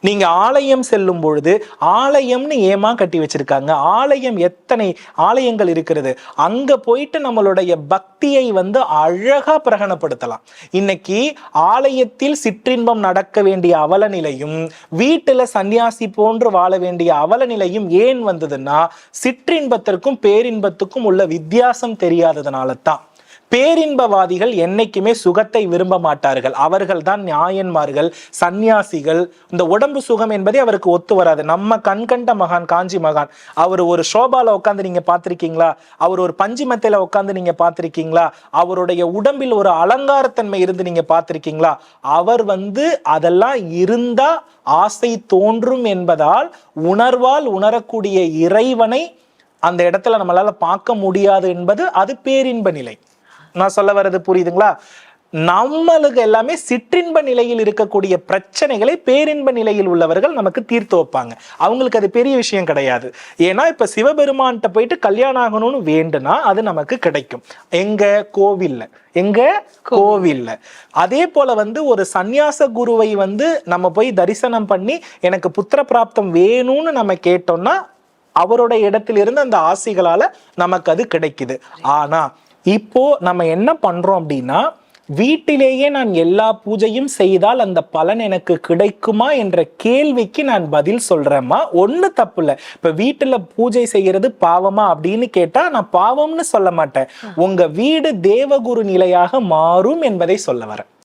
நீங்க ஆலயம் செல்லும் பொழுது ஆலயம்னு ஏமா கட்டி வச்சிருக்காங்க? ஆலயம் எத்தனை ஆலயங்கள் இருக்கிறது. அங்க போயிட்டு நம்மளுடைய பக்தியை அழகா பிரகடனப்படுத்தலாம். இன்னைக்கு ஆலயத்தில் சிற்றின்பம் நடக்க வேண்டிய அவல நிலையும் வீட்டுல சன்னியாசி போன்று வாழ வேண்டிய அவல நிலையும் ஏன் வந்ததுன்னா சிற்றின்பத்திற்கும் பேரின்பத்துக்கும் உள்ள வித்தியாசம் தெரியாததுனால தான். பேரின்பவாதிகள் என்னைக்குமே சுகத்தை விரும்ப மாட்டார்கள். அவர்கள் தான் நியாயன்மார்கள், சந்நியாசிகள். இந்த உடம்பு சுகம் என்பதே அவருக்கு ஒத்து வராது. நம்ம கண்கண்ட மகான் காஞ்சி மகான், அவர் ஒரு ஷோபால உட்காந்து நீங்க பார்த்திருக்கீங்களா? அவர் ஒரு பஞ்சிமத்தையில உட்காந்து நீங்க பார்த்திருக்கீங்களா? அவருடைய உடம்பில் ஒரு அலங்காரத்தன்மை இருந்து நீங்க பார்த்திருக்கீங்களா? அவர் அதெல்லாம் இருந்தா ஆசை தோன்றும் என்பதால் உணர்வால் உணரக்கூடிய இறைவனை அந்த இடத்துல நம்மளால பார்க்க முடியாது என்பது அது பேரின்ப நிலை. நான் சொல்ல வர்றது புரியுதுங்களா? நம்மளுக்கு எல்லாமே சிற்றின்ப நிலையில் இருக்கக்கூடிய பிரச்சனைகளை பேரின்ப நிலையில் உள்ளவர்கள் நமக்கு தீர்த்து வைப்பாங்க. அவங்களுக்கு அது பெரிய விஷயம் கிடையாது. ஏன்னா இப்ப சிவபெருமான்கிட்ட போயிட்டு கல்யாணம் ஆகணும்னு வேண்டுனா அது நமக்கு கிடைக்கும். எங்க? கோவில்ல. எங்க? கோவில்ல. அதே போல ஒரு சந்நியாச குருவை நம்ம போய் தரிசனம் பண்ணி எனக்கு புத்திர பிராப்தம் வேணும்னு நம்ம கேட்டோம்னா அவரோட இடத்திலிருந்து அந்த ஆசைகளால நமக்கு அது கிடைக்குது. ஆனா இப்போ நம்ம என்ன பண்றோம் அப்படின்னா, வீட்டிலேயே நான் எல்லா பூஜையும் செய்தால் அந்த பலன் எனக்கு கிடைக்குமா என்ற கேள்விக்கு நான் பதில் சொல்றேம்மா. ஒண்ணு தப்பு இல்ல. இப்ப வீட்டுல பூஜை செய்யறது பாவமா அப்படின்னு கேட்டா நான் பாவம்னு சொல்ல மாட்டேன். உங்க வீடு தேவகுரு நிலையாக மாறும் என்பதை சொல்ல வரேன்.